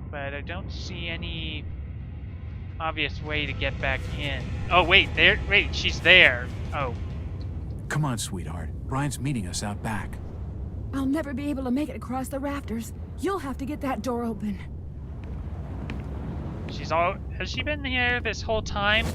But I don't see any obvious way to get back in. Oh, wait, she's there. Oh. Come on, sweetheart. Brian's meeting us out back. I'll never be able to make it across the rafters. You'll have to get that door open. Has she been here this whole time?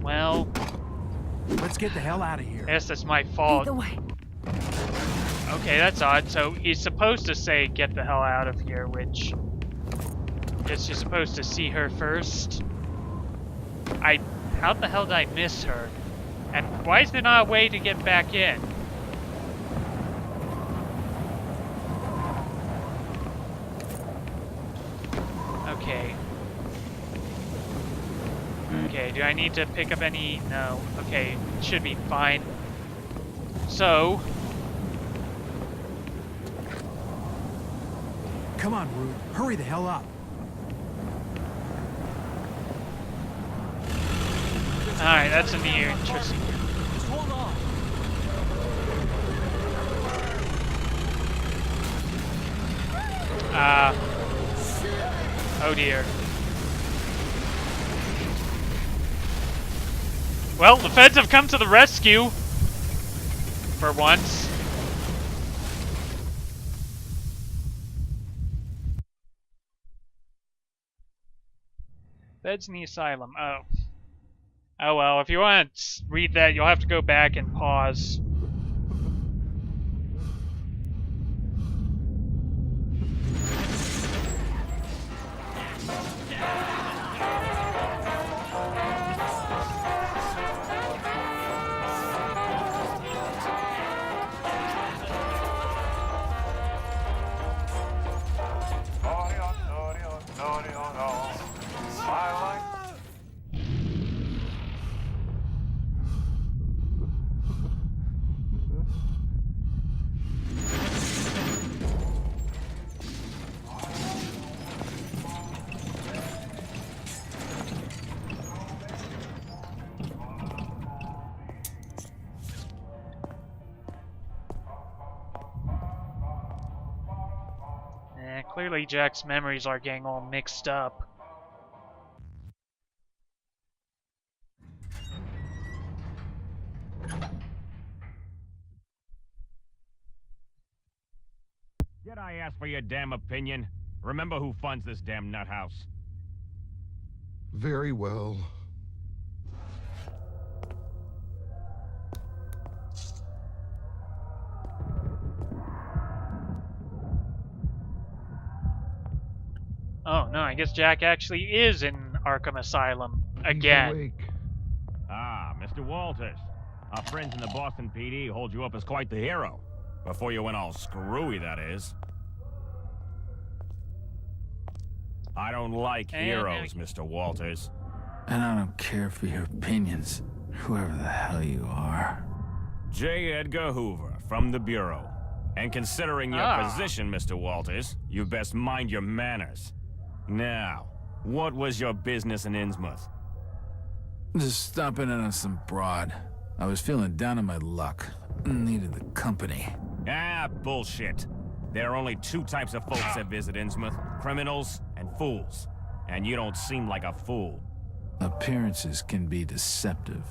Well... Let's get the hell out of here. I guess that's my fault. Lead the way. Okay, that's odd. So he's supposed to say, get the hell out of here, which... I guess you're supposed to see her first. How the hell did I miss her? And why is there not a way to get back in? Okay. Okay, do I need to pick up any... No. Okay, should be fine. So... Come on, Ruth. Hurry the hell up. Alright, that's a new interesting. Just hold on. Oh dear. Well, the feds have come to the rescue. For once. Feds in the asylum. Oh. Oh well, if you want to read that, you'll have to go back and pause. Clearly Jack's memories are getting all mixed up. Did I ask for your damn opinion? Remember who funds this damn nut house. Very well. Oh no, I guess Jack actually is in Arkham Asylum again. Awake. Ah, Mr. Walters. Our friends in the Boston PD hold you up as quite the hero. Before you went all screwy, that is. I don't like heroes, Mr. Walters. And I don't care for your opinions, whoever the hell you are. J. Edgar Hoover, from the Bureau. And considering your position, Mr. Walters, you best mind your manners. Now, what was your business in Innsmouth? Just stopping in on some broad. I was feeling down on my luck. Needed the company. Ah, bullshit. There are only two types of folks that visit Innsmouth. Criminals and fools. And you don't seem like a fool. Appearances can be deceptive.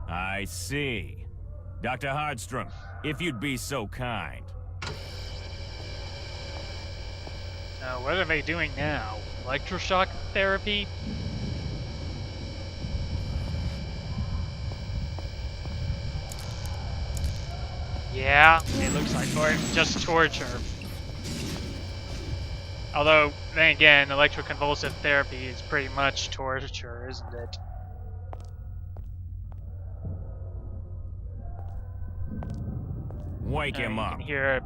I see. Dr. Hardstrom, if you'd be so kind. What are they doing now? Electroshock therapy? Yeah, it looks like, or just torture. Although, then again, electroconvulsive therapy is pretty much torture, isn't it? Wake him up. You can hear...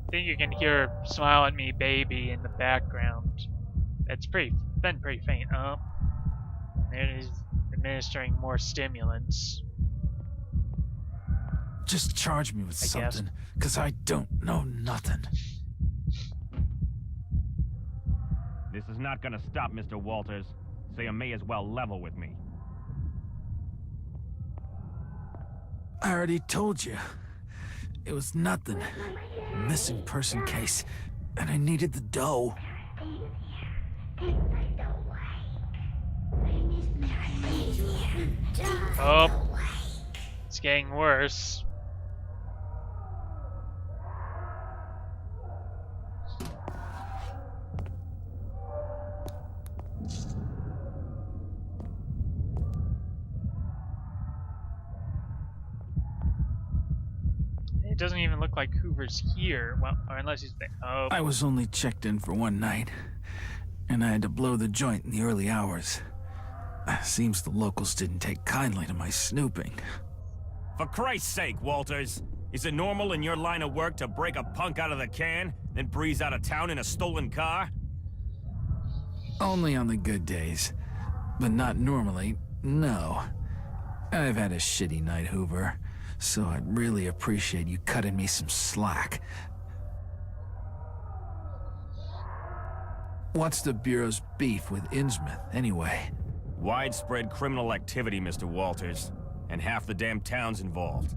I think you can hear "Smile at Me, Baby" in the background. It's been pretty faint. It is administering more stimulants. Just charge me with I guess. something, because I don't know nothing. This is not gonna stop, Mr. Walters, so you may as well level with me. I already told you. It was nothing. Missing person case, and I needed the dough. Oh, it's getting worse. It doesn't even look like Hoover's here. Well, or unless he's there. Oh, I was only checked in for one night, and I had to blow the joint in the early hours. Seems the locals didn't take kindly to my snooping. For Christ's sake, Walters, is it normal in your line of work to break a punk out of the can, then breeze out of town in a stolen car? Only on the good days. But not normally, no. I've had a shitty night, Hoover, so I'd really appreciate you cutting me some slack. What's the Bureau's beef with Innsmouth, anyway? Widespread criminal activity, Mr. Walters, and half the damn town's involved.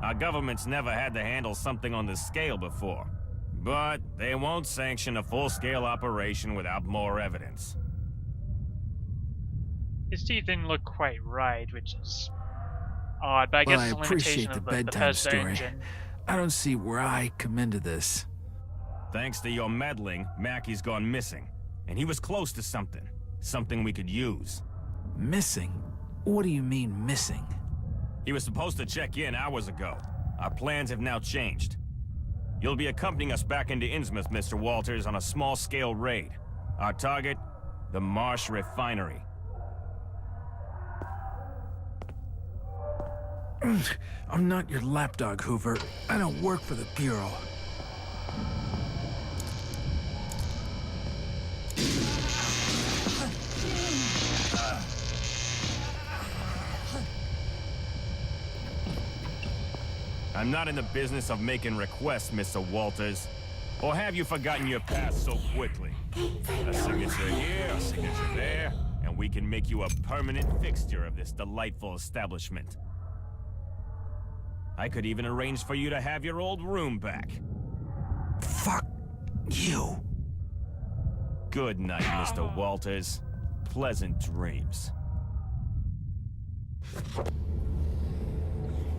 Our government's never had to handle something on this scale before, but they won't sanction a full-scale operation without more evidence. his teeth didn't look quite right, which is odd, but I guess Well, I it's a limitation appreciate the of the bedtime Bethesda story. engine. I don't see where I come into this. Thanks to your meddling, Mackey's gone missing, and he was close to something. Something we could use. Missing? What do you mean, missing? He was supposed to check in hours ago. Our plans have now changed. You'll be accompanying us back into Innsmouth, Mr. Walters, on a small-scale raid. Our target? The Marsh Refinery. I'm not your lapdog, Hoover. I don't work for the Bureau. I'm not in the business of making requests, Mr. Walters. Or have you forgotten your past so quickly? A signature here, a signature there, and we can make you a permanent fixture of this delightful establishment. I could even arrange for you to have your old room back. Fuck you. Good night, Mr. Walters. Pleasant dreams.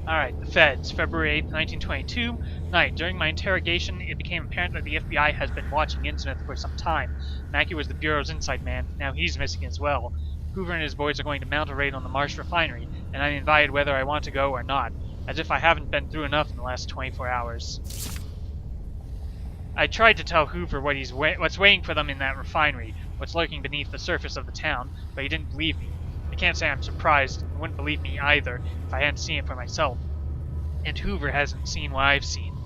Alright, the Feds, February 8th, 1922. Night. During my interrogation, it became apparent that the FBI has been watching Innsmouth for some time. Mackey was the Bureau's inside man. Now he's missing as well. Hoover and his boys are going to mount a raid on the Marsh Refinery, and I'm invited whether I want to go or not. As if I haven't been through enough in the last 24 hours. I tried to tell Hoover what's waiting for them in that refinery, what's lurking beneath the surface of the town, but he didn't believe me. I can't say I'm surprised. He wouldn't believe me either if I hadn't seen it for myself. And Hoover hasn't seen what I've seen.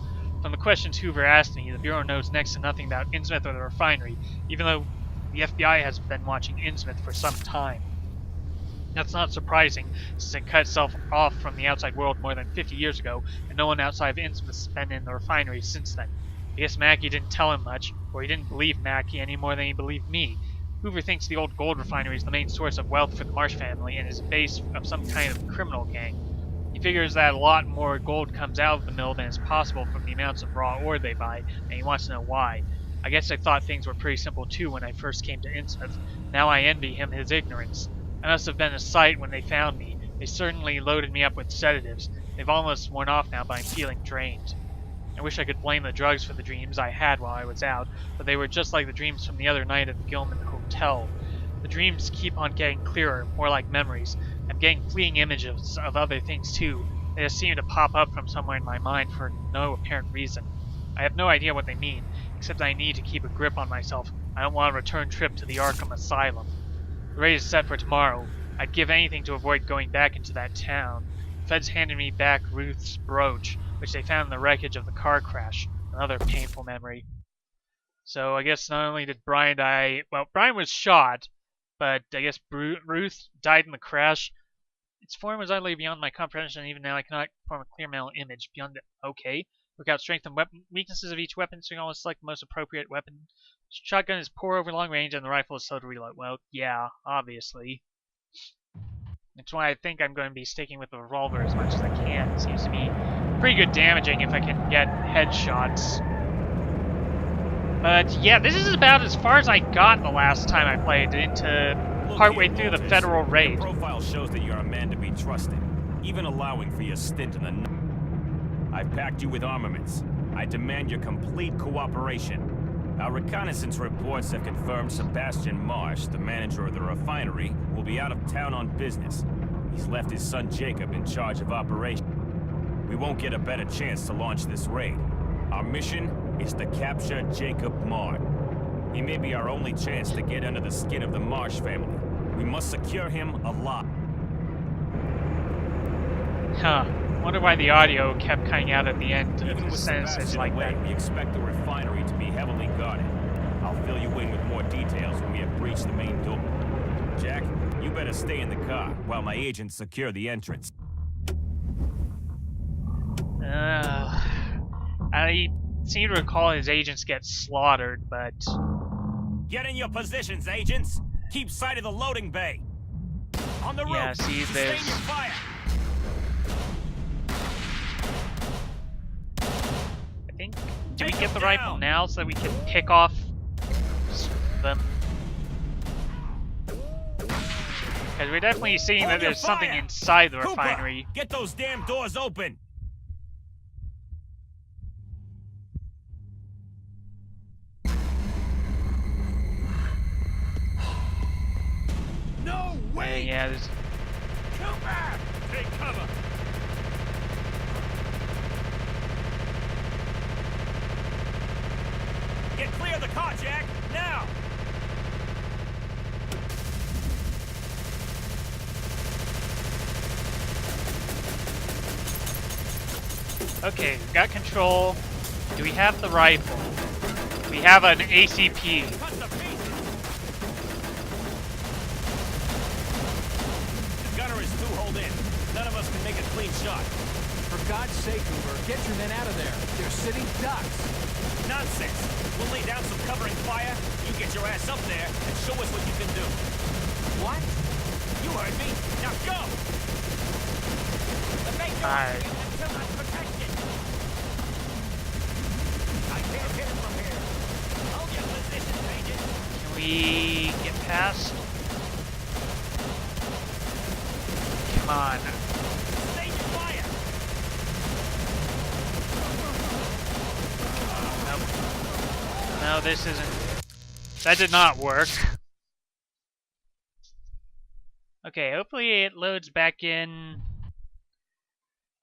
From the questions Hoover asked me, the Bureau knows next to nothing about Innsmouth or the refinery, even though the FBI has been watching Innsmouth for some time. That's not surprising, since it cut itself off from the outside world more than 50 years ago, and no one outside of Innsmouth has been in the refinery since then. I guess Mackey didn't tell him much, or he didn't believe Mackey any more than he believed me. Hoover thinks the old gold refinery is the main source of wealth for the Marsh family and is a base of some kind of criminal gang. He figures that a lot more gold comes out of the mill than is possible from the amounts of raw ore they buy, and he wants to know why. I guess I thought things were pretty simple too when I first came to Innsmouth. Now I envy him his ignorance. I must have been a sight when they found me. They certainly loaded me up with sedatives. They've almost worn off now, but I'm feeling drained. I wish I could blame the drugs for the dreams I had while I was out, but they were just like the dreams from the other night at the Gilman Hotel. The dreams keep on getting clearer, more like memories. I'm getting fleeting images of other things too. They just seem to pop up from somewhere in my mind for no apparent reason. I have no idea what they mean, except I need to keep a grip on myself. I don't want a return trip to the Arkham Asylum. The raid is set for tomorrow. I'd give anything to avoid going back into that town. The Feds handed me back Ruth's brooch, which they found in the wreckage of the car crash. Another painful memory. So I guess not only did Brian die, well, Brian was shot, but I guess Ruth died in the crash. Its form was utterly beyond my comprehension, and even now I cannot form a clear mental image. Beyond it, okay. Work out strength and weaknesses of each weapon, so you always select the most appropriate weapon. Shotgun is poor over long range, and the rifle is slow to reload. Well, yeah, obviously. That's why I think I'm going to be sticking with the revolver as much as I can. It seems to be pretty good damaging if I can get headshots. But yeah, this is about as far as I got the last time I played into partway through the federal raid. Your profile shows that you're a man to be trusted, even allowing for your stint in the I've packed you with armaments. I demand your complete cooperation. Our reconnaissance reports have confirmed Sebastian Marsh, the manager of the refinery, will be out of town on business. He's left his son Jacob in charge of operations. We won't get a better chance to launch this raid. Our mission is to capture Jacob Marsh. He may be our only chance to get under the skin of the Marsh family. We must secure him alive. Huh. Wonder why the audio kept cutting out at the end of Even the with sentences like that. we expect the refinery to be heavily guarded. I'll fill you in with more details when we have breached the main door. Jack, you better stay in the car while my agents secure the entrance. I seem to recall his agents get slaughtered, but... Get in your positions, agents! Keep sight of the loading bay! On the roof! Yeah, see, Sustain there's... your fire! I think... Do we get the rifle now so that we can pick off them? Because we're definitely seeing that there's something inside the refinery. Cooper, get those damn doors open! No way! Yeah, there's... Cooper! Take cover! Get clear of the car, Jack! Now! Okay, we've got control. Do we have the rifle? We have an ACP. Cut to pieces! The gunner is too holed in. None of us can make a clean shot. For God's sake, Hoover, get your men out of there. They're sitting ducks. Nonsense! We'll lay down some covering fire. You get your ass up there and show us what you can do. What? You heard me. Now go! The main door Alright. until I'm protected. I can't hit him from here. Hold your position, agent. Can we get past? Come on. Sustain your fire. Nope. No, this isn't... That did not work. Okay, hopefully it loads back in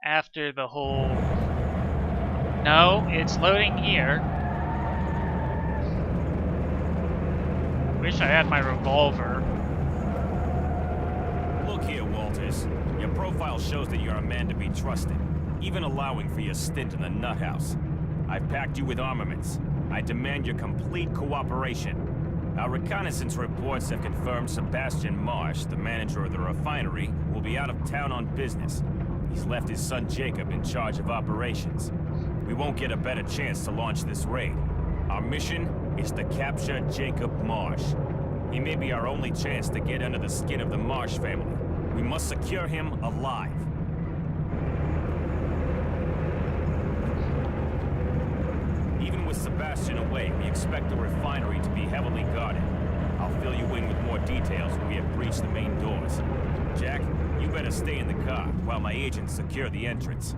after the whole... No, it's loading here. Wish I had my revolver. Look here, Walters. Your profile shows that you're a man to be trusted, even allowing for your stint in the nut house. I've packed you with armaments. I demand your complete cooperation. Our reconnaissance reports have confirmed Sebastian Marsh, the manager of the refinery, will be out of town on business. He's left his son Jacob in charge of operations. We won't get a better chance to launch this raid. Our mission is to capture Jacob Marsh. He may be our only chance to get under the skin of the Marsh family. We must secure him alive. Even with Sebastian away, we expect the refinery to be heavily guarded. I'll fill you in with more details when we have breached the main doors. Jack, you better stay in the car while my agents secure the entrance.